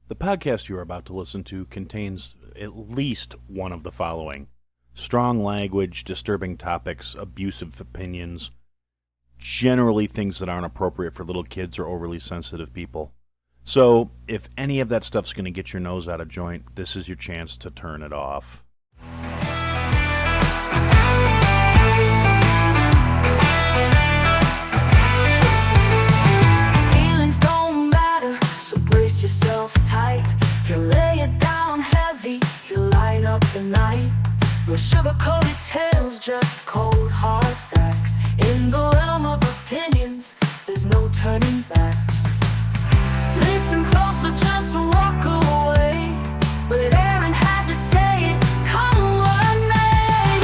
The podcast you are about to listen to contains at least one of the following: strong language, disturbing topics, abusive opinions, generally things that aren't appropriate for little kids or overly sensitive people. So, if any of that stuff's going to get your nose out of joint, this is your chance to turn it off. Feelings don't matter, so brace yourself tight. He'll lay it down heavy, he'll light up the night. No sugar-coated tales, just cold hard facts. In the realm of opinions, there's no turning back. Listen closer, just walk away. But Aaron had to say it, come what may.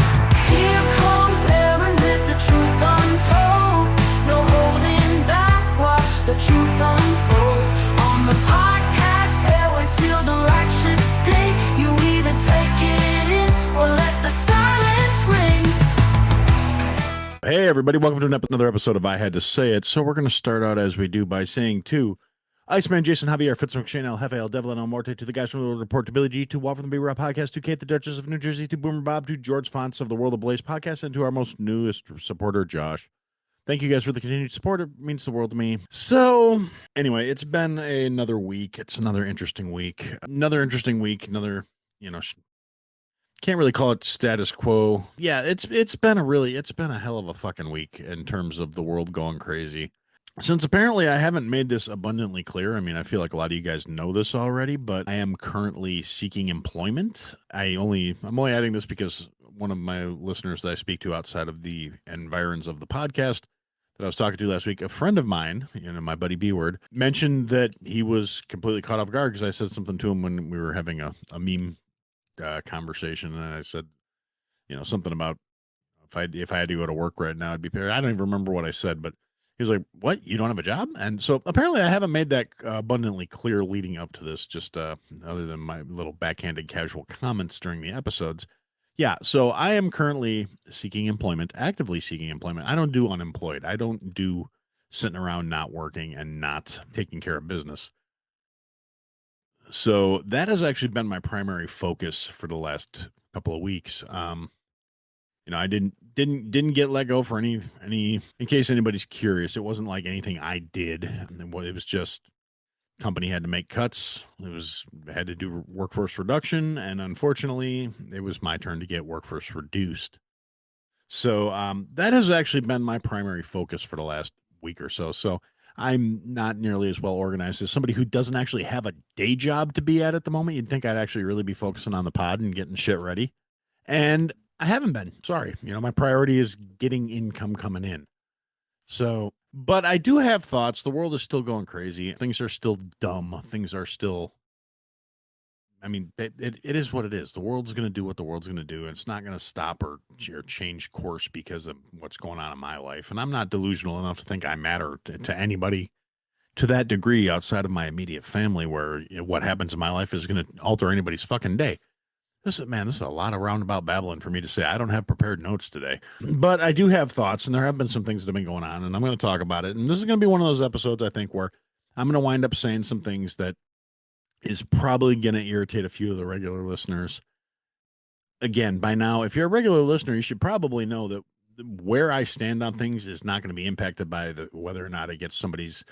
Here comes Aaron with the truth untold. No holding back, watch the truth unfold. On the podcast, airways feel the righteous sting. You either take it in or let the silence ring. Hey everybody, welcome to another episode of I Had to Say It. So we're going to start out as we do by saying to Iceman, Jason, Javier, Fitzmac, Shane, El Jefe, El Devil, and El Morte, to the guys from the Report, to Billy G, to Waffle and the B-Rock Podcast, to Kate, the Duchess of New Jersey, to Boomer Bob, to George Fonts of the World of Blaze Podcast, and to our most newest supporter, Josh. Thank you guys for the continued support. It means the world to me. So, anyway, it's been another week. It's another interesting week. Another, can't really call it status quo. Yeah, it's been a hell of a fucking week in terms of the world going crazy. Since apparently I haven't made this abundantly clear, I mean, I feel like a lot of you guys know this already, but I am currently seeking employment. I'm only adding this because one of my listeners that I speak to outside of the environs of the podcast that I was talking to last week, a friend of mine, my buddy B-Word, mentioned that he was completely caught off guard because I said something to him when we were having a meme conversation, and I said, something about if I had to go to work right now, I'd be paid. I don't even remember what I said, but he was like, "What? You don't have a job?" And so apparently I haven't made that abundantly clear leading up to this, just other than my little backhanded casual comments during the episodes. Yeah, so I am currently actively seeking employment. I don't do unemployed. I don't do sitting around not working and not taking care of business. So that has actually been my primary focus for the last couple of weeks. I didn't get let go for any. In case anybody's curious, it wasn't like anything I did. It was just company had to make cuts. Had to do workforce reduction, and unfortunately, it was my turn to get workforce reduced. So that has actually been my primary focus for the last week or so. So I'm not nearly as well organized as somebody who doesn't actually have a day job to be at the moment. You'd think I'd actually really be focusing on the pod and getting shit ready. And I haven't been. Sorry. My priority is getting income coming in. So, but I do have thoughts. The world is still going crazy. Things are still dumb. Things are still, it is what it is. The world's going to do what the world's going to do. And it's not going to stop or change course because of what's going on in my life. And I'm not delusional enough to think I matter to anybody to that degree outside of my immediate family, where what happens in my life is going to alter anybody's fucking day. This is a lot of roundabout babbling for me to say. I don't have prepared notes today, but I do have thoughts, and there have been some things that have been going on, and I'm going to talk about it. And this is going to be one of those episodes, I think, where I'm going to wind up saying some things that is probably going to irritate a few of the regular listeners. Again, by now, if you're a regular listener, you should probably know that where I stand on things is not going to be impacted by whether or not I get somebody's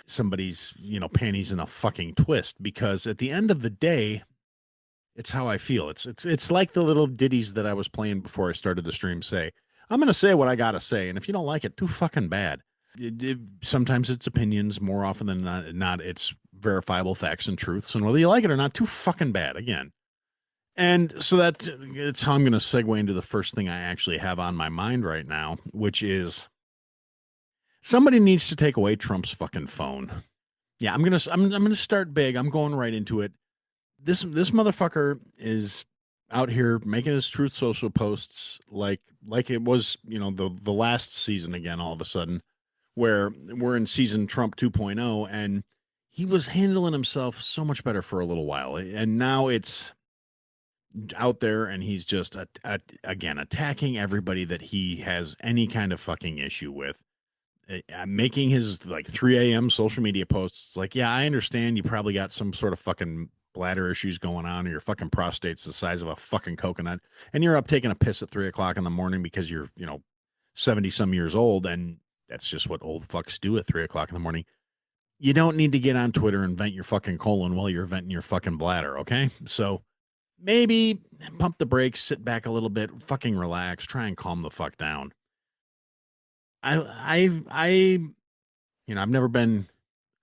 panties in a fucking twist, because at the end of the day, it's how I feel. It's like the little ditties that I was playing before I started the stream say. I'm going to say what I got to say, and if you don't like it, too fucking bad. Sometimes it's opinions. More often than not, it's verifiable facts and truths. And whether you like it or not, too fucking bad, again. And so it's how I'm going to segue into the first thing I actually have on my mind right now, which is somebody needs to take away Trump's fucking phone. Yeah, I'm gonna start big. I'm going right into it. This motherfucker is out here making his Truth Social posts like it was, the last season again, all of a sudden, where we're in season Trump 2.0, and he was handling himself so much better for a little while. And now it's out there, and he's just, again, attacking everybody that he has any kind of fucking issue with. Making his 3 a.m. social media posts. It's like, yeah, I understand you probably got some sort of fucking bladder issues going on, or your fucking prostate's the size of a fucking coconut, and you're up taking a piss at 3 o'clock in the morning because you're, 70 some years old, and that's just what old fucks do at 3 o'clock in the morning. You don't need to get on Twitter and vent your fucking colon while you're venting your fucking bladder, okay? So maybe pump the brakes, sit back a little bit, fucking relax, try and calm the fuck down. I I've never been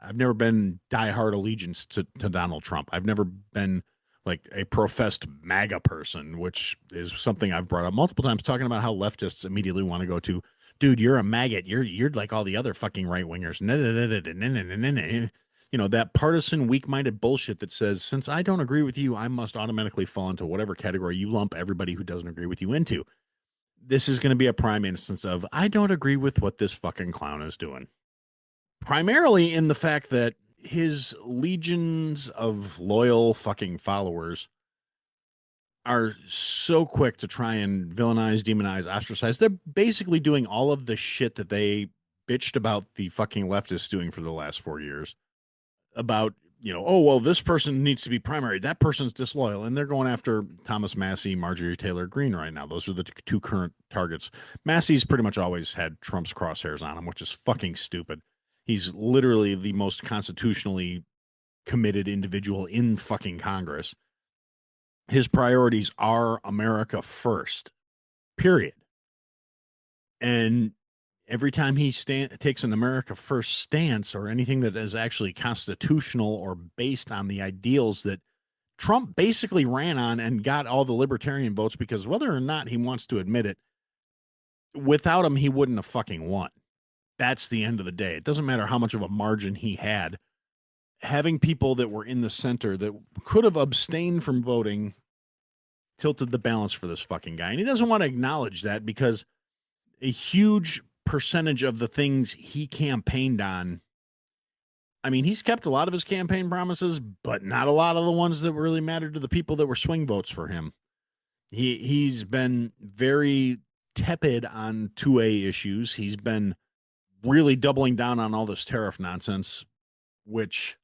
diehard allegiance to Donald Trump. I've never been like a professed MAGA person, which is something I've brought up multiple times, talking about how leftists immediately want to go to, dude, you're a maggot. You're like all the other fucking right wingers. That partisan, weak-minded bullshit that says, since I don't agree with you, I must automatically fall into whatever category you lump everybody who doesn't agree with you into. This is going to be a prime instance of, I don't agree with what this fucking clown is doing. Primarily in the fact that his legions of loyal fucking followers are so quick to try and villainize, demonize, ostracize. They're basically doing all of the shit that they bitched about the fucking leftists doing for the last 4 years. About, oh, well, this person needs to be primary. That person's disloyal. And they're going after Thomas Massie, Marjorie Taylor Greene right now. Those are the two current targets. Massie's pretty much always had Trump's crosshairs on him, which is fucking stupid. He's literally the most constitutionally committed individual in fucking Congress. His priorities are America first, period. And every time he takes an America first stance or anything that is actually constitutional or based on the ideals that Trump basically ran on and got all the libertarian votes, because whether or not he wants to admit it, without him, he wouldn't have fucking won. That's the end of the day. It doesn't matter how much of a margin he had. Having people that were in the center that could have abstained from voting tilted the balance for this fucking guy. And he doesn't want to acknowledge that, because a huge percentage of the things he campaigned on, I mean, he's kept a lot of his campaign promises, but not a lot of the ones that really mattered to the people that were swing votes for him. He's been very tepid on 2A issues. He's been really doubling down on all this tariff nonsense, which,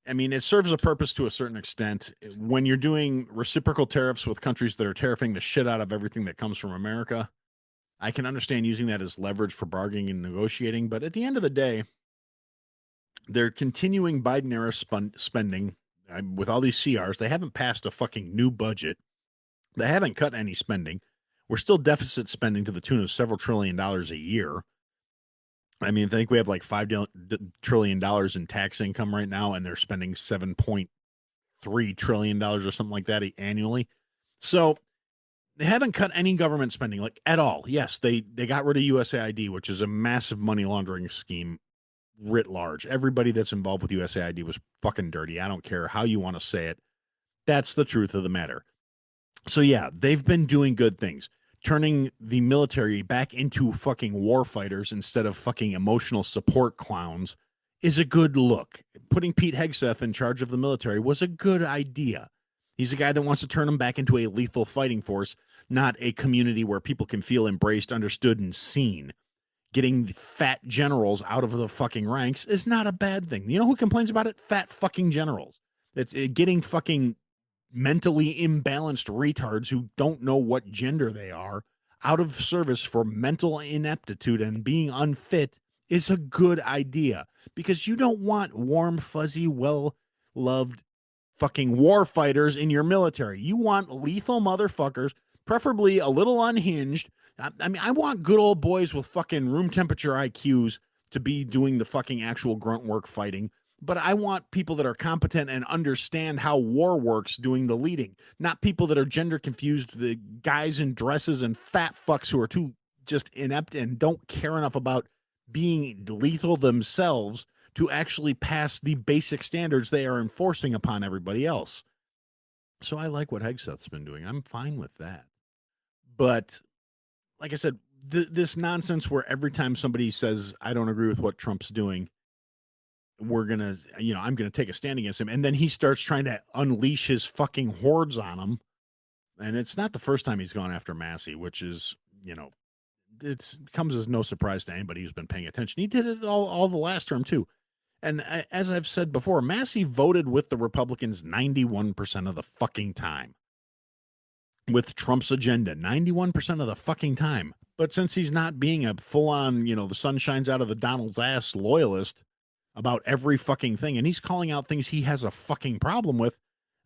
I mean, it serves a purpose to a certain extent. When you're doing reciprocal tariffs with countries that are tariffing the shit out of everything that comes from America, I can understand using that as leverage for bargaining and negotiating. But at the end of the day, they're continuing Biden era spending with all these CRs. They haven't passed a fucking new budget. They haven't cut any spending. We're still deficit spending to the tune of several $1 trillion a year. I mean, I think we have like $5 trillion in tax income right now, and they're spending $7.3 trillion or something like that annually. So they haven't cut any government spending, like, at all. Yes, they got rid of USAID, which is a massive money laundering scheme writ large. Everybody that's involved with USAID was fucking dirty. I don't care how you want to say it. That's the truth of the matter. So yeah, they've been doing good things. Turning the military back into fucking war fighters instead of fucking emotional support clowns is a good look. Putting Pete Hegseth in charge of the military was a good idea. He's a guy that wants to turn them back into a lethal fighting force, not a community where people can feel embraced, understood, and seen. Getting fat generals out of the fucking ranks is not a bad thing. You know who complains about it? Fat fucking generals. It's getting fucking mentally imbalanced retards who don't know what gender they are out of service for mental ineptitude and being unfit is a good idea, because you don't want warm, fuzzy, well-loved fucking war fighters in your military. You want lethal motherfuckers, preferably a little unhinged. I mean, I want good old boys with fucking room temperature IQs to be doing the fucking actual grunt work fighting. But I want people that are competent and understand how war works doing the leading, not people that are gender confused, the guys in dresses and fat fucks who are too just inept and don't care enough about being lethal themselves to actually pass the basic standards they are enforcing upon everybody else. So I like what Hegseth's been doing. I'm fine with that. But like I said, this nonsense where every time somebody says, I don't agree with what Trump's doing, I'm going to take a stand against him. And then he starts trying to unleash his fucking hordes on him. And it's not the first time he's gone after Massie, which is, it comes as no surprise to anybody who's been paying attention. He did it all the last term too. And as I've said before, Massey voted with the Republicans 91% of the fucking time with Trump's agenda, 91% of the fucking time. But since he's not being a full on, the sun shines out of the Donald's ass loyalist about every fucking thing, and he's calling out things he has a fucking problem with.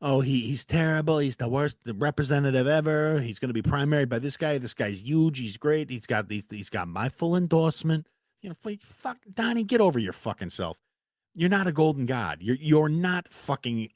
Oh, he's terrible. He's the worst representative ever. He's going to be primaried by this guy. This guy's huge. He's great. He's got He's got my full endorsement. Fuck Donnie, get over your fucking self. You're not a golden god. You're not fucking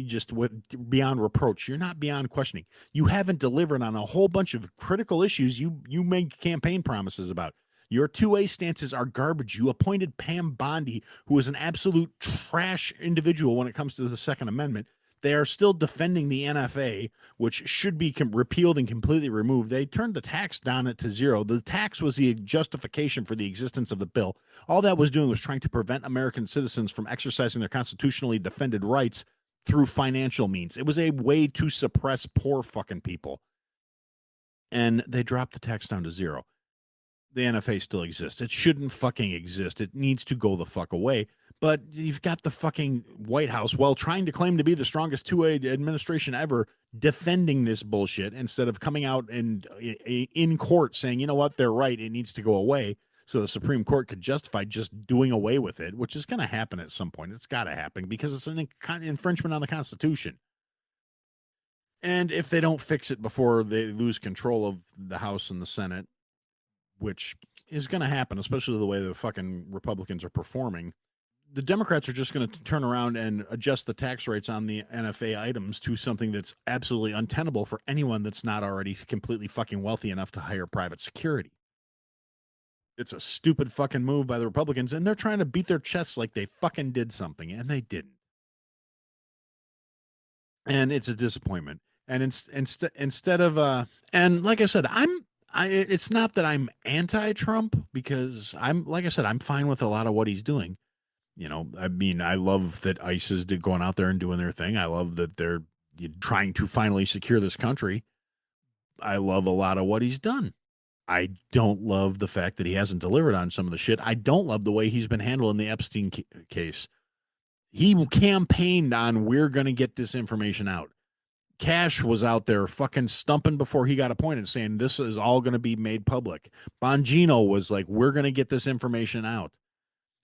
just with beyond reproach. You're not beyond questioning. You haven't delivered on a whole bunch of critical issues you make campaign promises about. Your 2A stances are garbage. You appointed Pam Bondi, who is an absolute trash individual when it comes to the Second Amendment. They are still defending the NFA, which should be repealed and completely removed. They turned the tax down to zero. The tax was the justification for the existence of the bill. All that was doing was trying to prevent American citizens from exercising their constitutionally defended rights through financial means. It was a way to suppress poor fucking people. And they dropped the tax down to zero. The NFA still exists. It shouldn't fucking exist. It needs to go the fuck away. But you've got the fucking White House, while trying to claim to be the strongest 2A administration ever, defending this bullshit instead of coming out and in court saying, you know what, they're right, it needs to go away. So the Supreme Court could justify just doing away with it, which is going to happen at some point. It's got to happen because it's an infringement on the Constitution. And if they don't fix it before they lose control of the House and the Senate, which is going to happen, especially the way the fucking Republicans are performing, the Democrats are just going to turn around and adjust the tax rates on the NFA items to something that's absolutely untenable for anyone that's not already completely fucking wealthy enough to hire private security. It's a stupid fucking move by the Republicans, and they're trying to beat their chests like they fucking did something, and they didn't. And it's a disappointment. And instead of and like I said, it's not that I'm anti-Trump, because I'm fine with a lot of what he's doing. I mean, I love that ICE is going out there and doing their thing. I love that they're trying to finally secure this country. I love a lot of what he's done. I don't love the fact that he hasn't delivered on some of the shit. I don't love the way he's been handling the Epstein case. He campaigned on, we're going to get this information out. Cash was out there fucking stumping before he got appointed, saying this is all going to be made public. Bongino was like, we're going to get this information out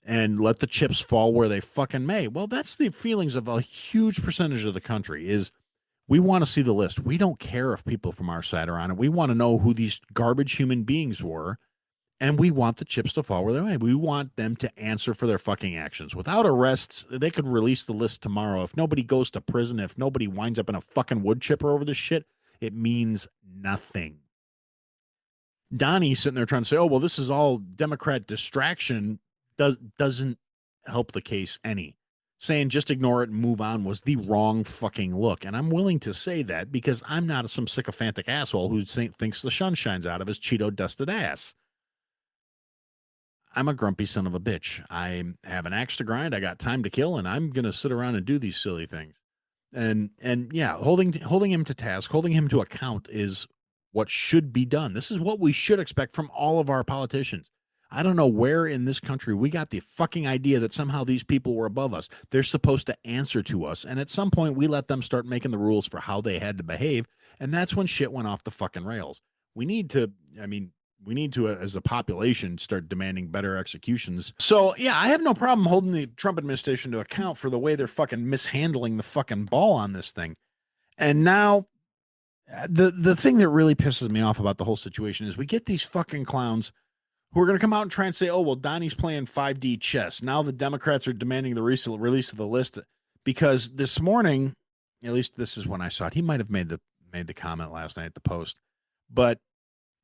and let the chips fall where they fucking may. Well, that's the feelings of a huge percentage of the country. Is we want to see the list. We don't care if people from our side are on it. We want to know who these garbage human beings were, and we want the chips to fall where they may. We want them to answer for their fucking actions. Without arrests, they could release the list tomorrow. If nobody goes to prison, if nobody winds up in a fucking wood chipper over this shit, it means nothing. Donnie sitting there trying to say, oh, well, this is all Democrat distraction, doesn't help the case any. Saying just ignore it and move on was the wrong fucking look. And I'm willing to say that because I'm not some sycophantic asshole who thinks the sun shines out of his Cheeto-dusted ass. I'm a grumpy son of a bitch. I have an axe to grind. I got time to kill, and I'm going to sit around and do these silly things. And yeah, holding him to task, holding him to account is what should be done. This is what we should expect from all of our politicians. I don't know where in this country we got the fucking idea that somehow these people were above us. They're supposed to answer to us. And at some point, we let them start making the rules for how they had to behave. And that's when shit went off the fucking rails. We need to, as a population, start demanding better executions. So, yeah, I have no problem holding the Trump administration to account for the way they're fucking mishandling the fucking ball on this thing. And now, the thing that really pisses me off about the whole situation is we get these fucking clowns who are going to come out and try and say, oh, well, Donnie's playing 5D chess. Now the Democrats are demanding the release of the list because this morning, at least this is when I saw it, he might have made the comment last night at the Post. But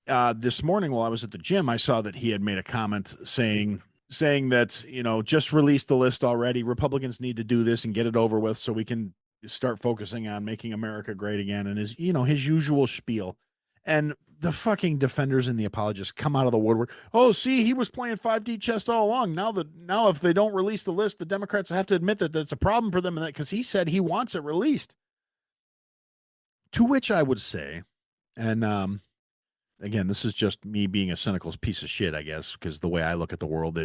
this morning while I was at the gym, I saw that he had made a comment saying that, just release the list already. Republicans need to do this and get it over with so we can start focusing on making America great again. And his usual spiel. And the fucking defenders and the apologists come out of the woodwork. Oh, see, he was playing 5D chess all along. Now if they don't release the list, the Democrats have to admit that that's a problem for them, because he said he wants it released. To which I would say, and again, this is just me being a cynical piece of shit, I guess, because the way I look at the world,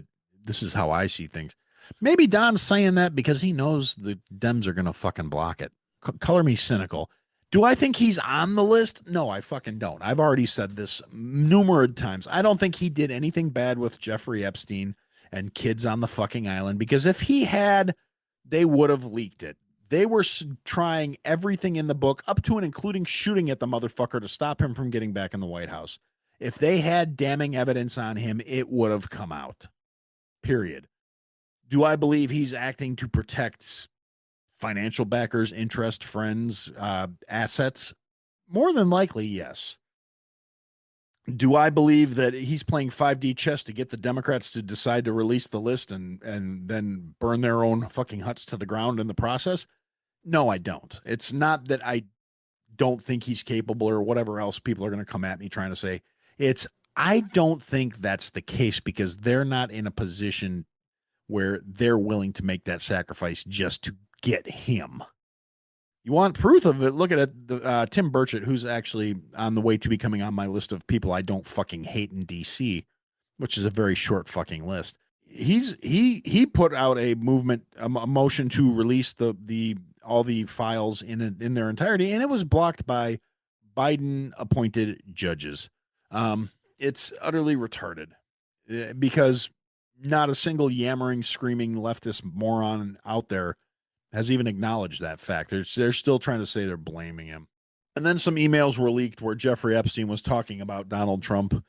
this is how I see things. Maybe Don's saying that because he knows the Dems are going to fucking block it. Color me cynical. Do I think he's on the list? No, I fucking don't. I've already said this numerous times. I don't think he did anything bad with Jeffrey Epstein and kids on the fucking island because if he had, they would have leaked it. They were trying everything in the book, up to and including shooting at the motherfucker to stop him from getting back in the White House. If they had damning evidence on him, it would have come out. Period. Do I believe he's acting to protect financial backers, interest, friends, assets? More than likely, yes. Do I believe that he's playing 5D chess to get the Democrats to decide to release the list and then burn their own fucking huts to the ground in the process? No, I don't. It's not that I don't think he's capable or whatever else people are going to come at me trying to say. It's I don't think that's the case because they're not in a position where they're willing to make that sacrifice just to get him. You want proof of it? Look at it. Tim Burchett, who's actually on the way to becoming on my list of people I don't fucking hate in DC, which is a very short fucking list. He put out a movement, a motion to release the all the files in their entirety, and it was blocked by Biden appointed judges. It's utterly retarded because not a single yammering, screaming leftist moron out there has even acknowledged that fact. They're still trying to say they're blaming him. And then some emails were leaked where Jeffrey Epstein was talking about Donald Trump,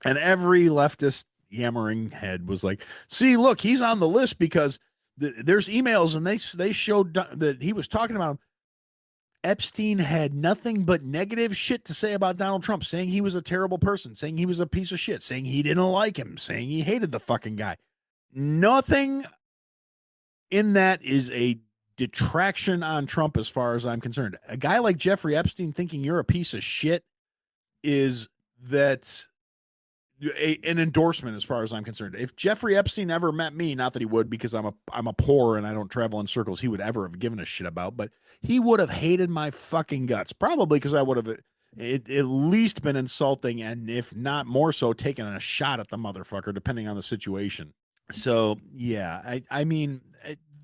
and every leftist yammering head was like, "See, look, he's on the list because there's emails, and they showed that he was talking about him." Epstein had nothing but negative shit to say about Donald Trump, saying he was a terrible person, saying he was a piece of shit, saying he didn't like him, saying he hated the fucking guy. Nothing in that is a detraction on Trump as far as I'm concerned. A guy like Jeffrey Epstein thinking you're a piece of shit is that an endorsement as far as I'm concerned. If Jeffrey Epstein ever met me, not that he would because I'm a poor and I don't travel in circles he would ever have given a shit about, but he would have hated my fucking guts. Probably because I would have at least been insulting and if not more so taking a shot at the motherfucker depending on the situation. So, yeah, I mean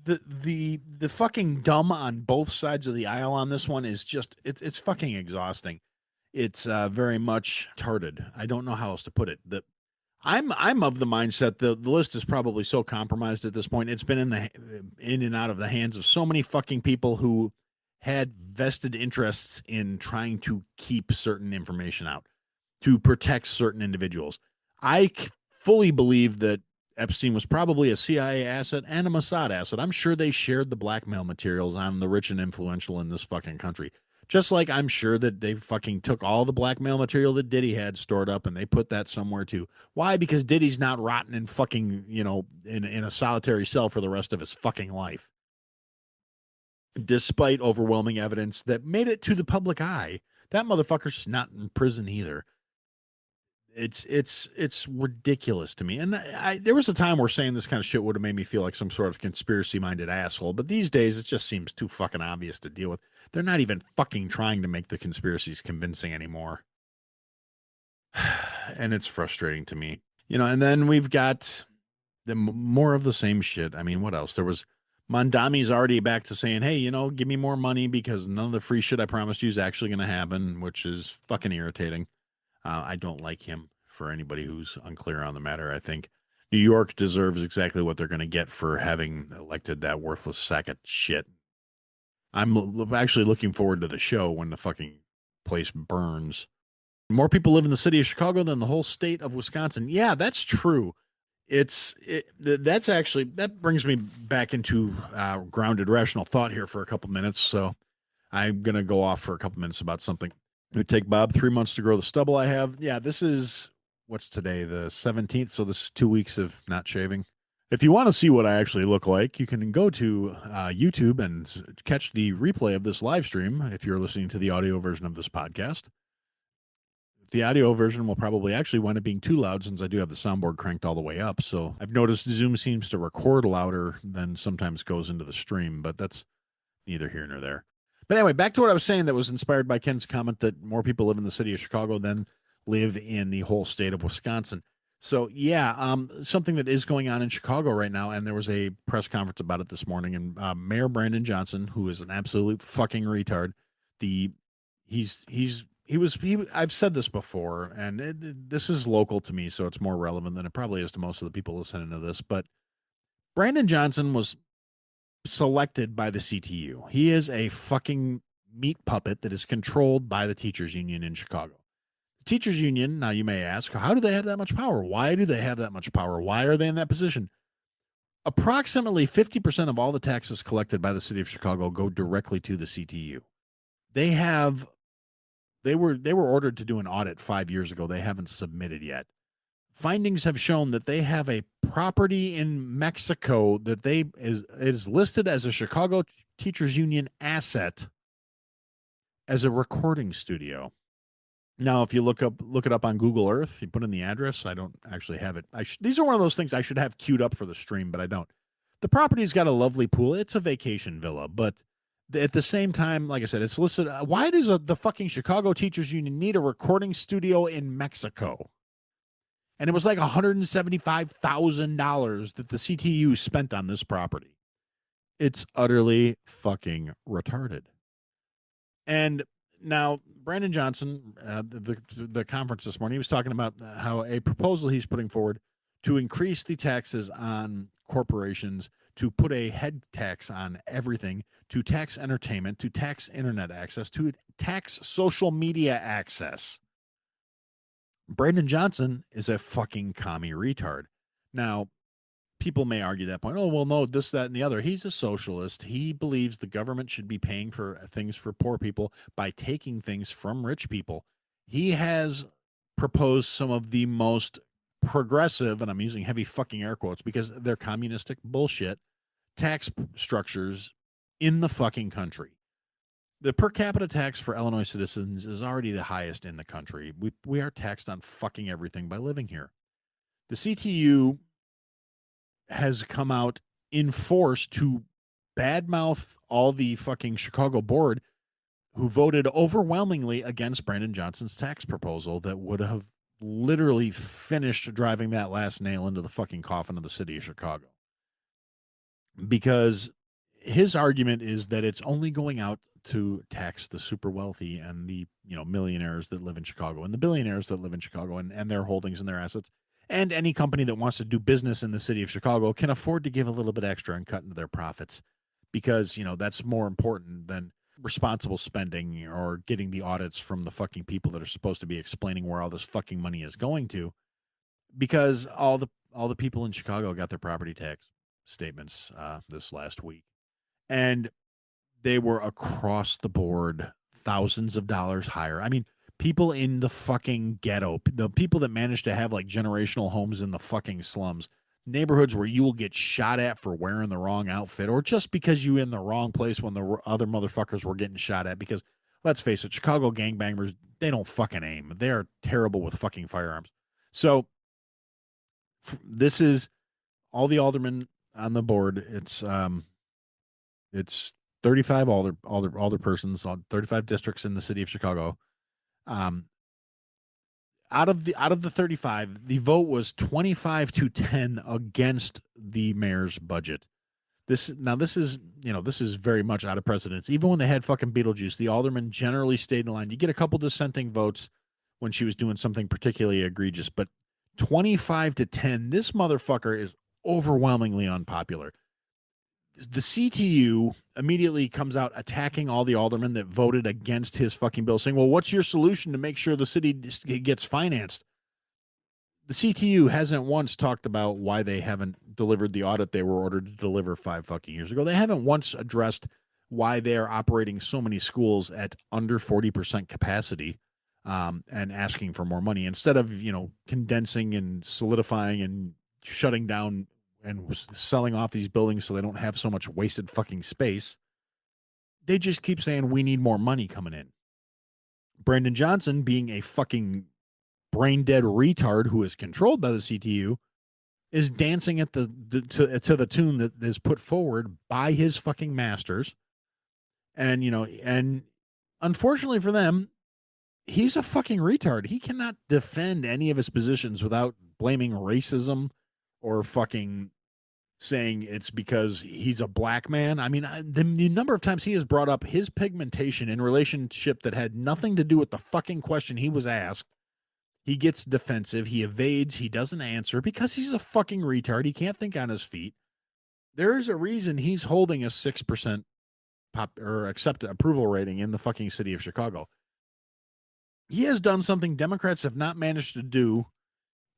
the fucking dumb on both sides of the aisle on this one is just it's fucking exhausting. It's very much tarded. I don't know how else to put it. I'm of the mindset the list is probably so compromised at this point. It's been in and out of the hands of so many fucking people who had vested interests in trying to keep certain information out to protect certain individuals. I fully believe that Epstein was probably a CIA asset and a Mossad asset. I'm sure they shared the blackmail materials on the rich and influential in this fucking country. Just like I'm sure that they fucking took all the blackmail material that Diddy had stored up and they put that somewhere too. Why? Because Diddy's not rotten and fucking, in a solitary cell for the rest of his fucking life. Despite overwhelming evidence that made it to the public eye, that motherfucker's not in prison either. It's ridiculous to me. And there was a time where saying this kind of shit would have made me feel like some sort of conspiracy minded asshole. But these days, it just seems too fucking obvious to deal with. They're not even fucking trying to make the conspiracies convincing anymore. And it's frustrating to me, and then we've got more of the same shit. I mean, what else? There was Mondami's already back to saying, hey, give me more money because none of the free shit I promised you is actually going to happen, which is fucking irritating. I don't like him. For anybody who's unclear on the matter, I think New York deserves exactly what they're going to get for having elected that worthless sack of shit. I'm actually looking forward to the show when the fucking place burns. More people live in the city of Chicago than the whole state of Wisconsin. Yeah, that's true. That brings me back into grounded rational thought here for a couple minutes. So I'm going to go off for a couple minutes about something. It would take Bob 3 months to grow the stubble I have. Yeah, this is, what's today, the 17th, so this is 2 weeks of not shaving. If you want to see what I actually look like, you can go to YouTube and catch the replay of this live stream if you're listening to the audio version of this podcast. The audio version will probably actually wind up being too loud since I do have the soundboard cranked all the way up. So I've noticed Zoom seems to record louder than sometimes goes into the stream, but that's neither here nor there. But anyway, back to what I was saying that was inspired by Ken's comment that more people live in the city of Chicago than live in the whole state of Wisconsin. So yeah, something that is going on in Chicago right now, and there was a press conference about it this morning, and Mayor Brandon Johnson, who is an absolute fucking retard, the he I've said this before, and this is local to me, so it's more relevant than it probably is to most of the people listening to this. But Brandon Johnson was selected by the CTU. He is a fucking meat puppet that is controlled by the teachers union in Chicago. The teachers union, now you may ask, how do they have that much power? Why do they have that much power? Why are they in that position? Approximately 50% of all the taxes collected by the city of Chicago go directly to the CTU. They have they were ordered to do an audit 5 years ago. They haven't submitted yet. Findings have shown that they have a property in Mexico that is listed as a Chicago Teachers Union asset as a recording studio. Now, if you look it up on Google Earth, you put in the address. I don't actually have it. These are one of those things I should have queued up for the stream, but I don't. The property's got a lovely pool. It's a vacation villa, but at the same time, like I said, it's listed. Why does the fucking Chicago Teachers Union need a recording studio in Mexico? And it was like $175,000 that the CTU spent on this property. It's utterly fucking retarded. And now, Brandon Johnson, the conference this morning, he was talking about how a proposal he's putting forward to increase the taxes on corporations, to put a head tax on everything, to tax entertainment, to tax internet access, to tax social media access. Brandon Johnson is a fucking commie retard. Now, people may argue that point. Oh, well, no, this, that, and the other. He's a socialist. He believes the government should be paying for things for poor people by taking things from rich people. He has proposed some of the most progressive, and I'm using heavy fucking air quotes because they're communistic bullshit, tax structures in the fucking country. The per capita tax for Illinois citizens is already the highest in the country. We are taxed on fucking everything by living here. The CTU has come out in force to badmouth all the fucking Chicago board who voted overwhelmingly against Brandon Johnson's tax proposal that would have literally finished driving that last nail into the fucking coffin of the city of Chicago. Because his argument is that it's only going out to tax the super wealthy and the millionaires that live in Chicago and the billionaires that live in Chicago and their holdings and their assets. And any company that wants to do business in the city of Chicago can afford to give a little bit extra and cut into their profits because, that's more important than responsible spending or getting the audits from the fucking people that are supposed to be explaining where all this fucking money is going to. Because all the people in Chicago got their property tax statements this last week. And they were across the board thousands of dollars higher. I mean, people in the fucking ghetto, the people that manage to have like generational homes in the fucking slums, neighborhoods where you will get shot at for wearing the wrong outfit or just because you in the wrong place when the other motherfuckers were getting shot at. Because let's face it, Chicago gangbangers, they don't fucking aim. They are terrible with fucking firearms. So this is all the aldermen on the board. It's 35 alder persons on 35 districts in the city of Chicago. Out of the 35, the vote was 25-10 against the mayor's budget. This is very much out of precedence. Even when they had fucking Beetlejuice, the aldermen generally stayed in line. You get a couple dissenting votes when she was doing something particularly egregious, but 25-10, this motherfucker is overwhelmingly unpopular. The CTU immediately comes out attacking all the aldermen that voted against his fucking bill, saying, well, what's your solution to make sure the city gets financed? The CTU hasn't once talked about why they haven't delivered the audit they were ordered to deliver 5 fucking years ago. They haven't once addressed why they are operating so many schools at under 40% capacity and asking for more money instead of, condensing and solidifying and shutting down and selling off these buildings so they don't have so much wasted fucking space. They just keep saying we need more money coming in. Brandon Johnson, being a fucking brain dead retard who is controlled by the CTU, is dancing at to the tune that is put forward by his fucking masters. And and unfortunately for them, he's a fucking retard. He cannot defend any of his positions without blaming racism or fucking saying it's because he's a black man. I mean, the number of times he has brought up his pigmentation in relationship that had nothing to do with the fucking question he was asked. He gets defensive. He evades. He doesn't answer because he's a fucking retard. He can't think on his feet. There's a reason he's holding a 6% pop or accept approval rating in the fucking city of Chicago. He has done something Democrats have not managed to do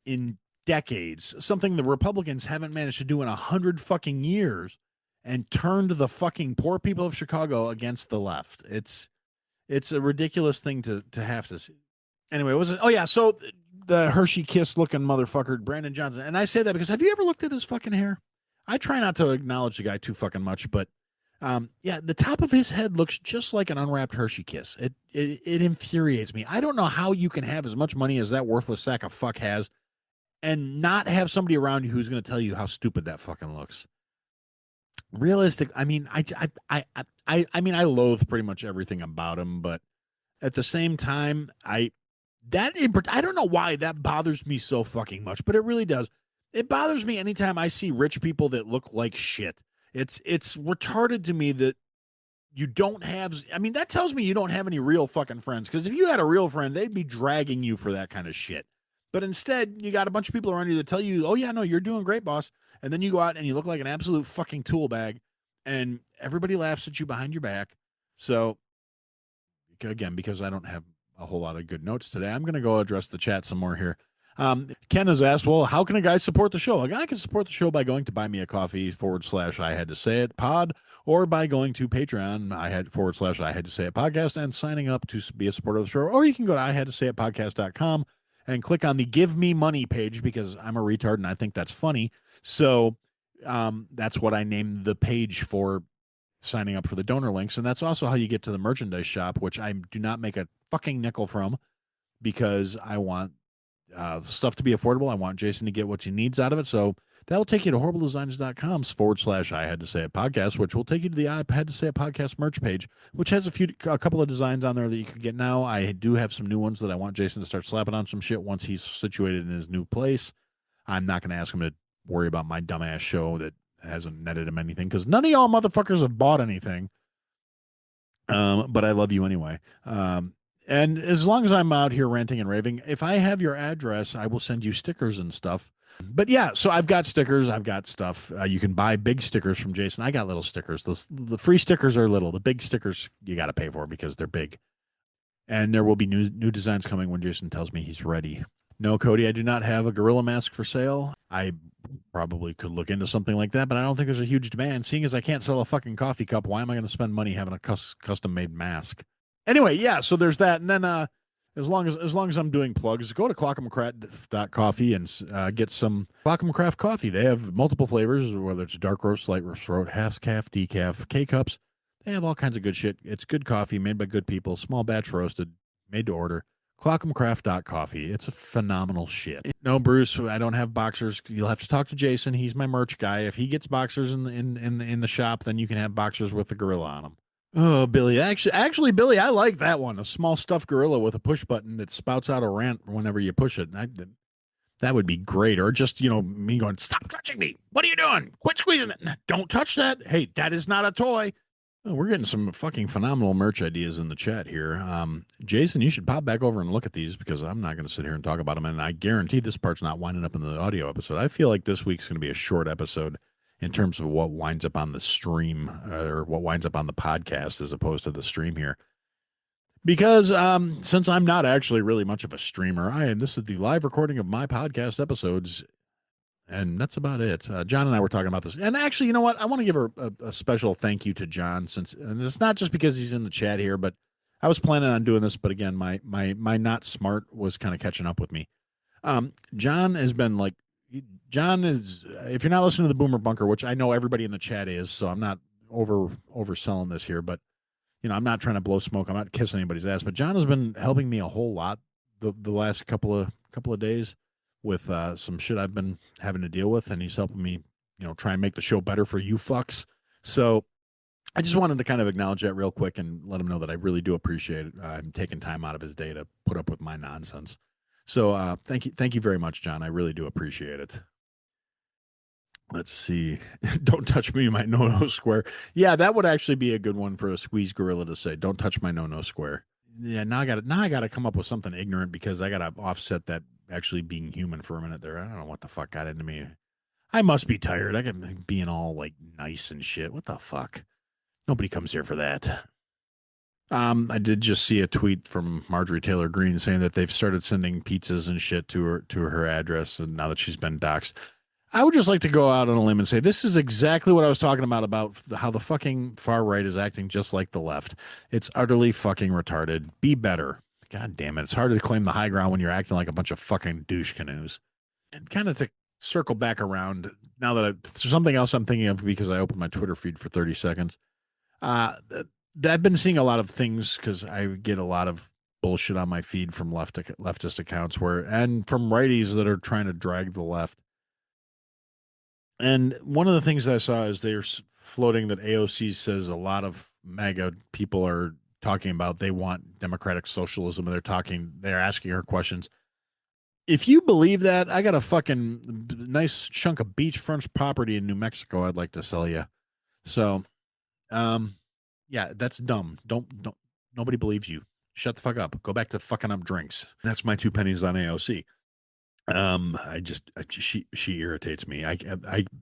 in decades, something the Republicans haven't managed to do in 100 fucking years, and turned the fucking poor people of Chicago against the left. It's a ridiculous thing to have to see. Anyway, was it? Oh yeah, so the Hershey Kiss looking motherfucker, Brandon Johnson, and I say that because have you ever looked at his fucking hair? I try not to acknowledge the guy too fucking much, but yeah, the top of his head looks just like an unwrapped Hershey Kiss. It infuriates me. I don't know how you can have as much money as that worthless sack of fuck has and not have somebody around you who's going to tell you how stupid that fucking looks. Realistic. I mean, I mean, I loathe pretty much everything about him, but at the same time, I don't know why that bothers me so fucking much, but it really does. It bothers me anytime I see rich people that look like shit. It's retarded to me that you don't have. I mean, that tells me you don't have any real fucking friends. Because if you had a real friend, they'd be dragging you for that kind of shit. But instead, you got a bunch of people around you that tell you, "Oh yeah, no, you're doing great, boss." And then you go out and you look like an absolute fucking tool bag, and everybody laughs at you behind your back. So again, because I don't have a whole lot of good notes today, I'm going to go address the chat some more here. Ken has asked, well, how can a guy support the show? A guy can support the show by going to buymeacoffee / I had to say it pod, or by going to Patreon, I had / I had to say it podcast, and signing up to be a supporter of the show. Or you can go to I had to say it podcast.com and click on the give me money page because I'm a retard and I think that's funny. So that's what I named the page for signing up for the donor links. And that's also how you get to the merchandise shop, which I do not make a fucking nickel from because I want stuff to be affordable. I want Jason to get what he needs out of it. So that'll take you to horribledesigns.com / I had to say it podcast, which will take you to the I had to say it podcast merch page, which has a couple of designs on there that you can get now. I do have some new ones that I want Jason to start slapping on some shit once he's situated in his new place. I'm not going to ask him to worry about my dumbass show that hasn't netted him anything because none of y'all motherfuckers have bought anything. But I love you anyway. And as long as I'm out here ranting and raving, if I have your address, I will send you stickers and stuff. But yeah, so I've got stickers. I've got stuff. You can buy big stickers from Jason. I got little stickers. The free stickers are little. The big stickers you got to pay for because they're big. And there will be new designs coming when Jason tells me he's ready. No, Cody, I do not have a gorilla mask for sale. I probably could look into something like that, but I don't think there's a huge demand. Seeing as I can't sell a fucking coffee cup, why am I going to spend money having a custom made mask? Anyway, yeah, so there's that. And then as long as I'm doing plugs, go to clockamcraft.coffee and get some Clockamcraft coffee. They have multiple flavors, whether it's dark roast, light roast, half calf, decaf, K-cups. They have all kinds of good shit. It's good coffee made by good people, small batch roasted, made to order. Clockamcraft.coffee. It's a phenomenal shit. No, Bruce, I don't have boxers. You'll have to talk to Jason. He's my merch guy. If he gets boxers in the shop, then you can have boxers with the gorilla on them. Oh, Billy. Actually, Billy, I like that one. A small stuffed gorilla with a push button that spouts out a rant whenever you push it. That would be great. Or just, me going, stop touching me. What are you doing? Quit squeezing it. Don't touch that. Hey, that is not a toy. Oh, we're getting some fucking phenomenal merch ideas in the chat here. Jason, you should pop back over and look at these because I'm not going to sit here and talk about them. And I guarantee this part's not winding up in the audio episode. I feel like this week's going to be a short episode in terms of what winds up on the stream or what winds up on the podcast as opposed to the stream here. Because since I'm not actually really much of a streamer, this is the live recording of my podcast episodes. And that's about it. John and I were talking about this. And actually, you know what? I want to give a special thank you to John and it's not just because he's in the chat here, but I was planning on doing this. But again, my not smart was kind of catching up with me. John has been like, John is, if you're not listening to the Boomer Bunker, which I know everybody in the chat is, so I'm not overselling this here, but I'm not trying to blow smoke. I'm not kissing anybody's ass, but John has been helping me a whole lot the last couple of days with some shit I've been having to deal with, and he's helping me, try and make the show better for you fucks. So I just wanted to kind of acknowledge that real quick and let him know that I really do appreciate it. I'm taking time out of his day to put up with my nonsense. So thank you very much, John. I really do appreciate it. Let's see. Don't touch me, my no no square. Yeah, that would actually be a good one for a squeeze gorilla to say. Don't touch my no no square. Yeah, now I gotta come up with something ignorant because I gotta offset that actually being human for a minute there. I don't know what the fuck got into me. I must be tired. I got being all like nice and shit. What the fuck? Nobody comes here for that. I did just see a tweet from Marjorie Taylor Greene saying that they've started sending pizzas and shit to her address, and now that she's been doxxed. I would just like to go out on a limb and say this is exactly what I was talking about how the fucking far right is acting just like the left. It's utterly fucking retarded. Be better. God damn it. It's hard to claim the high ground when you're acting like a bunch of fucking douche canoes. And kind of to circle back around, now that something else I'm thinking of because I opened my Twitter feed for 30 seconds. Uh, I've been seeing a lot of things because I get a lot of bullshit on my feed from leftist accounts and from righties that are trying to drag the left. And one of the things I saw is they're floating that AOC says a lot of MAGA people are talking about they want democratic socialism, and they're asking her questions. If you believe that, I got a fucking nice chunk of beachfront property in New Mexico I'd like to sell you. So, um, yeah, that's dumb. Don't. Nobody believes you. Shut the fuck up. Go back to fucking up drinks. That's my 2 pennies on AOC. She irritates me.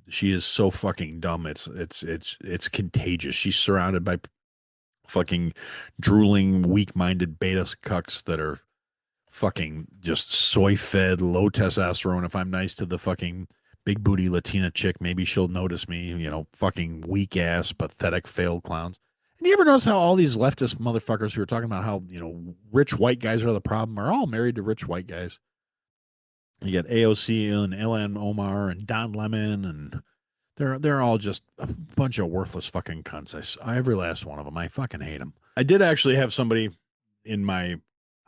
She is so fucking dumb. It's contagious. She's surrounded by fucking drooling, weak-minded beta cucks that are fucking just soy fed, low testosterone. If I'm nice to the fucking big booty Latina chick, maybe she'll notice me, fucking weak ass, pathetic, failed clowns. And you ever notice how all these leftist motherfuckers who are talking about how, rich white guys are the problem are all married to rich white guys? You got AOC and Ilhan Omar and Don Lemon, and they're all just a bunch of worthless fucking cunts. Every last one of them. I fucking hate them. I did actually have somebody in my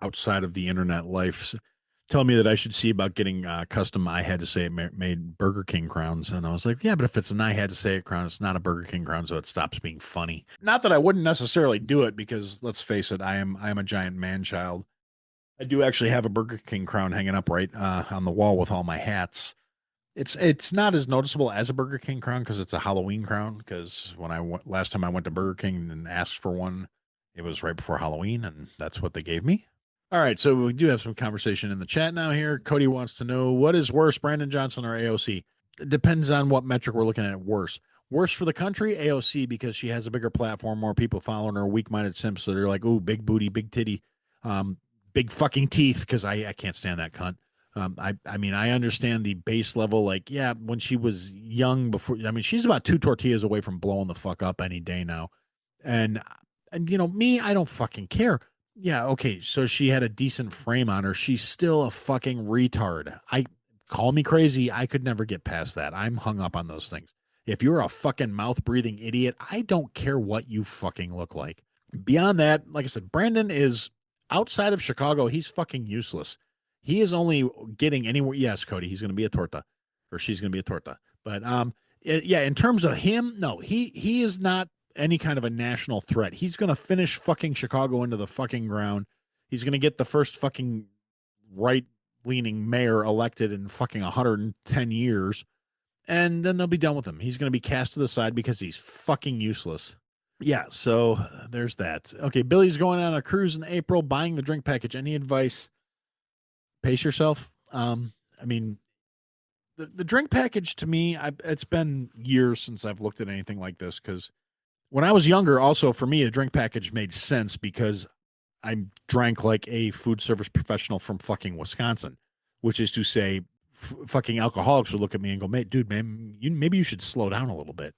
outside of the internet life tell me that I should see about getting custom I had to say it made Burger King crowns, and I was like, yeah, but if it's an I had to say it crown, it's not a Burger King crown, so it stops being funny. Not that I wouldn't necessarily do it, because let's face it, I am a giant man child. I do actually have a Burger King crown hanging up right on the wall with all my hats. It's not as noticeable as a Burger King crown because it's a Halloween crown. Because last time I went to Burger King and asked for one, it was right before Halloween, and that's what they gave me. All right, so we do have some conversation in the chat now here. Cody wants to know, what is worse, Brandon Johnson or AOC? It depends on what metric we're looking at. Worse. Worse for the country, AOC, because she has a bigger platform, more people following her, weak-minded simps that are like, ooh, big booty, big titty, big fucking teeth, because I can't stand that cunt. I mean, I understand the base level. Like, yeah, when she was young, before, I mean, she's about 2 tortillas away from blowing the fuck up any day now. And me, I don't fucking care. Yeah, okay, so she had a decent frame on her. She's still a fucking retard. Call me crazy. I could never get past that. I'm hung up on those things. If you're a fucking mouth breathing idiot, I don't care what you fucking look like. Beyond that, like I said, Brandon is outside of Chicago. He's fucking useless. He is only getting anywhere. Yes, Cody, he's going to be a torta, or she's going to be a torta. But yeah, in terms of him, no, he is not any kind of a national threat. He's going to finish fucking Chicago into the fucking ground. He's going to get the first fucking right-leaning mayor elected in fucking 110 years, and then they'll be done with him. He's going to be cast to the side because he's fucking useless. Yeah, so there's that. Okay, Billy's going on a cruise in April, buying the drink package. Any advice? Pace yourself. I mean, the drink package to me, it's been years since I've looked at anything like this, because when I was younger, also for me, a drink package made sense because I drank like a food service professional from fucking Wisconsin, which is to say, fucking alcoholics would look at me and go, "Mate, dude, man, maybe you should slow down a little bit."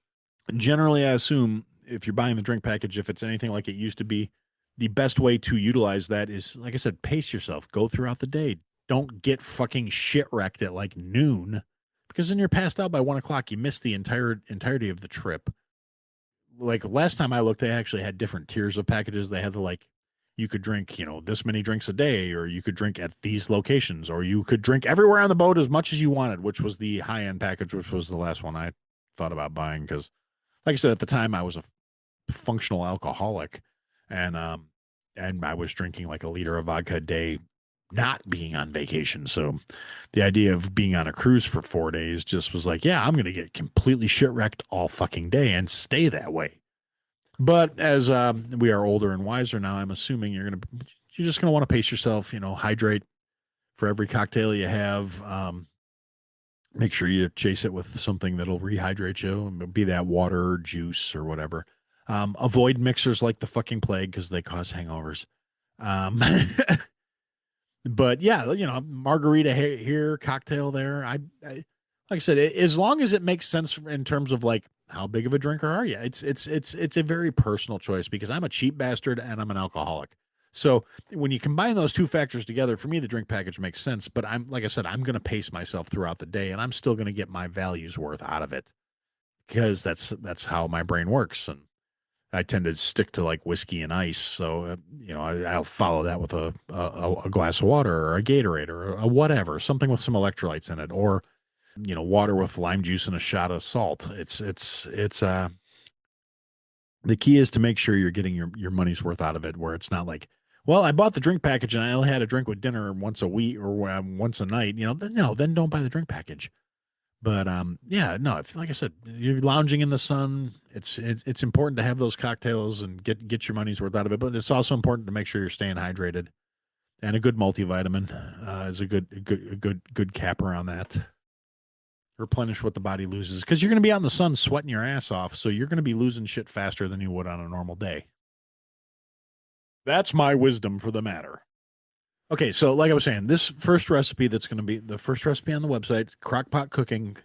And generally, I assume if you're buying the drink package, if it's anything like it used to be, the best way to utilize that is, like I said, pace yourself. Go throughout the day. Don't get fucking shit wrecked at like noon, because then you're passed out by 1 o'clock. You miss the entirety of the trip. Like last time I looked, they actually had different tiers of packages. They had you could drink, this many drinks a day, or you could drink at these locations, or you could drink everywhere on the boat as much as you wanted, which was the high end package, which was the last one I thought about buying. Because, like I said, at the time I was a functional alcoholic, and I was drinking like a liter of vodka a day, not being on vacation. So the idea of being on a cruise for 4 days just was like, yeah, I'm gonna get completely shit wrecked all fucking day and stay that way. But as we are older and wiser now, I'm assuming you're just gonna want to pace yourself. Hydrate for every cocktail you have. Make sure you chase it with something that'll rehydrate you, be that water, or juice, or whatever. Avoid mixers like the fucking plague because they cause hangovers. Um, but yeah, margarita here, cocktail there. Like I said, as long as it makes sense in terms of like how big of a drinker are you? It's a very personal choice because I'm a cheap bastard and I'm an alcoholic. So when you combine those two factors together, for me, the drink package makes sense. But like I said, I'm going to pace myself throughout the day, and I'm still going to get my values worth out of it because that's how my brain works. And I tend to stick to like whiskey and ice. So, I'll follow that with a glass of water or a Gatorade or a whatever, something with some electrolytes in it, or, water with lime juice and a shot of salt. The key is to make sure you're getting your money's worth out of it, where it's not like, well, I bought the drink package and I only had a drink with dinner once a week or once a night. Then don't buy the drink package. But yeah, no. If, like I said, you're lounging in the sun, it's important to have those cocktails and get your money's worth out of it. But it's also important to make sure you're staying hydrated. And a good multivitamin is a good cap around that. Replenish what the body loses because you're going to be out in the sun sweating your ass off, so you're going to be losing shit faster than you would on a normal day. That's my wisdom for the matter. Okay, so like I was saying, this first recipe that's going to be the first recipe on the website, crockpot cooking,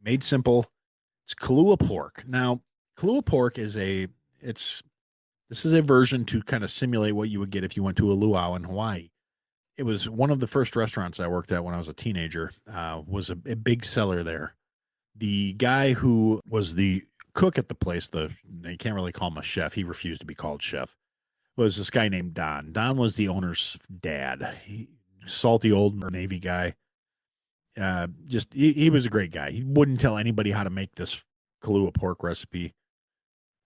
made simple. It's Kaluha pork. Now, Kaluha pork this is a version to kind of simulate what you would get if you went to a luau in Hawaii. It was one of the first restaurants I worked at when I was a teenager. Was a big seller there. The guy who was the cook at the place, you can't really call him a chef. He refused to be called chef. Was this guy named Don. Don was the owner's dad. Salty old Navy guy. He was a great guy. He wouldn't tell anybody how to make this Kahlua pork recipe,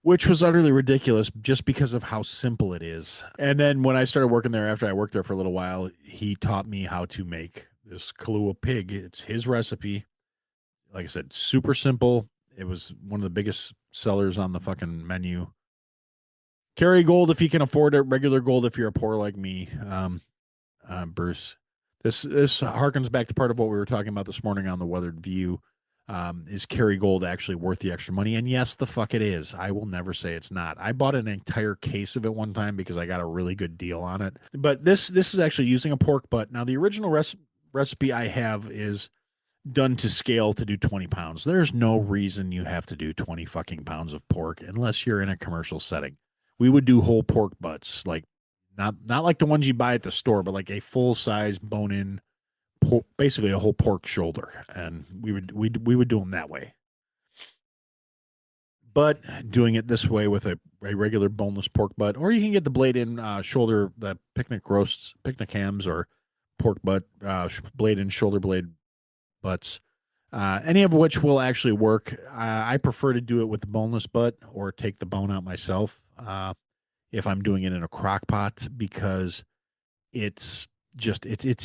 which was utterly ridiculous just because of how simple it is. And then when I started working there, after I worked there for a little while, he taught me how to make this Kahlua pig. It's his recipe. Like I said, super simple. It was one of the biggest sellers on the fucking menu. Carry gold if you can afford it. Regular gold if you're poor like me. Bruce. This harkens back to part of what we were talking about this morning on the Weathered View. Is carry gold actually worth the extra money? And yes, the fuck it is. I will never say it's not. I bought an entire case of it one time because I got a really good deal on it. But this is actually using a pork butt. Now the original recipe I have is done to scale to do 20 pounds. There's no reason you have to do 20 fucking pounds of pork unless you're in a commercial setting. We would do whole pork butts, like not like the ones you buy at the store, but like a full size bone in, basically a whole pork shoulder, and we would do them that way. But doing it this way with a regular boneless pork butt, or you can get the blade in shoulder, the picnic roasts, picnic hams, or pork butt blade in shoulder blade butts. Any of which will actually work. I prefer to do it with the boneless butt or take the bone out myself if I'm doing it in a crock pot because it's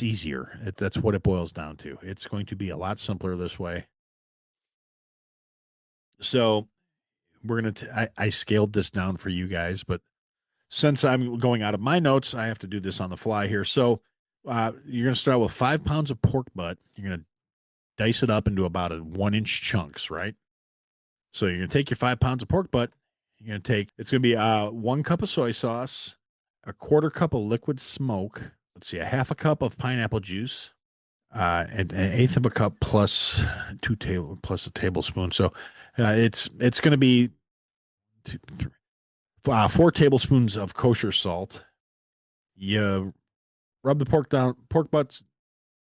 easier. That's what it boils down to. It's going to be a lot simpler this way. So I scaled this down for you guys, but since I'm going out of my notes, I have to do this on the fly here. So you're going to start with 5 pounds of pork butt. You're going to dice it up into about a 1 inch chunks, right? So you're going to take your 5 pounds of pork butt. You're going to it's going to be 1 cup of soy sauce, a quarter cup of liquid smoke. Let's see, a half a cup of pineapple juice, and an eighth of a cup plus plus a tablespoon. So it's going to be 4 tablespoons of kosher salt. You rub the pork butts.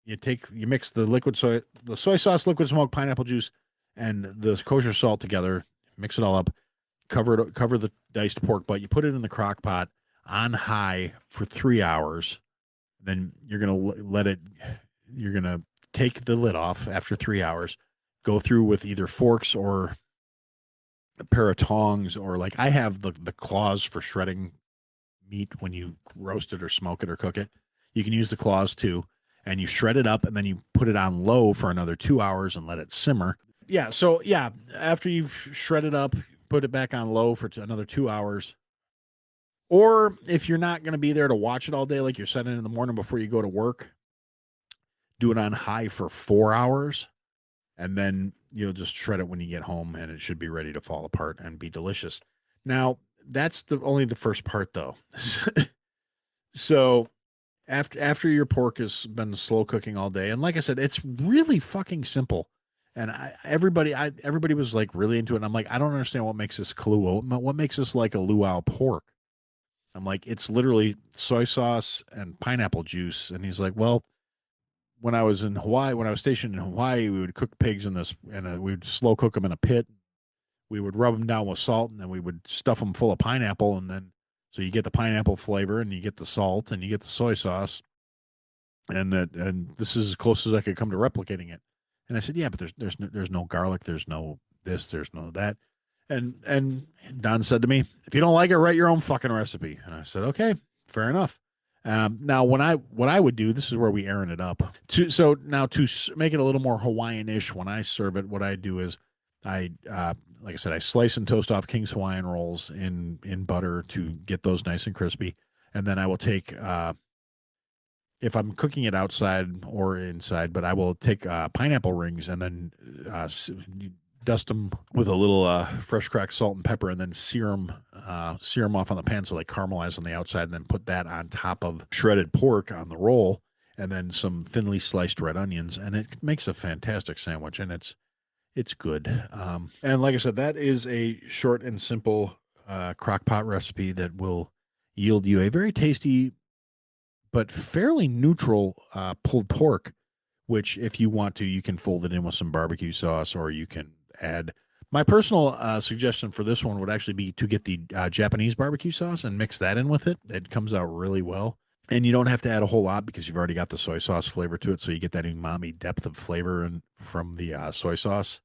You mix the soy sauce, liquid smoke, pineapple juice, and the kosher salt together. Mix it all up. Cover the diced pork butt. You put it in the crock pot on high for 3 hours. Then you're gonna take the lid off after 3 hours. Go through with either forks or a pair of tongs, or like I have the claws for shredding meat when you roast it or smoke it or cook it. You can use the claws too, and you shred it up, and then you put it on low for another 2 hours and let it simmer. Yeah, so yeah, after you've shredded up, put it back on low for another 2 hours. Or if you're not going to be there to watch it all day, like you're setting in the morning before you go to work, do it on high for 4 hours, and then you'll just shred it when you get home, and it should be ready to fall apart and be delicious. Now, that's the only the first part though. So after your pork has been slow cooking all day, and like I said, it's really fucking simple. And everybody was like really into it. And I'm like, I don't understand what makes this Kaluha. What makes this like a luau pork? I'm like, it's literally soy sauce and pineapple juice. And he's like, well, when I was in Hawaii, when I was stationed in Hawaii, we would cook pigs in this, and we would slow cook them in a pit. We would rub them down with salt, and then we would stuff them full of pineapple, and then so you get the pineapple flavor, and you get the salt, and you get the soy sauce, and this is as close as I could come to replicating it. And I said, yeah, but there's no garlic, there's no this, there's no that. And Don said to me, if you don't like it, write your own fucking recipe. And I said, okay, fair enough. Now, what I would do, this is where we airing it up. To make it a little more Hawaiian-ish, when I serve it, what I do is like I said, I slice and toast off King's Hawaiian rolls in butter to get those nice and crispy, and then I will take if I'm cooking it outside or inside, but I will take pineapple rings and then dust them with a little fresh cracked salt and pepper, and then sear them off on the pan so they caramelize on the outside, and then put that on top of shredded pork on the roll, and then some thinly sliced red onions, and it makes a fantastic sandwich, and it's good. And like I said, that is a short and simple crock pot recipe that will yield you a very tasty but fairly neutral pulled pork, which, if you want to, you can fold it in with some barbecue sauce, or you can add. My personal suggestion for this one would actually be to get the Japanese barbecue sauce and mix that in with it. It comes out really well. And you don't have to add a whole lot because you've already got the soy sauce flavor to it. So you get that umami depth of flavor from the soy sauce,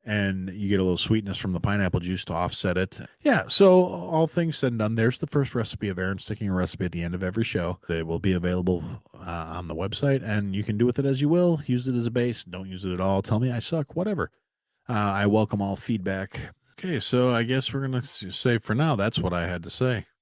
and you get a little sweetness from the pineapple juice to offset it. Yeah, so all things said and done, there's the first recipe of Aaron sticking a recipe at the end of every show. It will be available on the website, and you can do with it as you will. Use it as a base, don't use it at all. Tell me I suck, whatever. I welcome all feedback. Okay, so I guess we're going to say for now, that's what I had to say.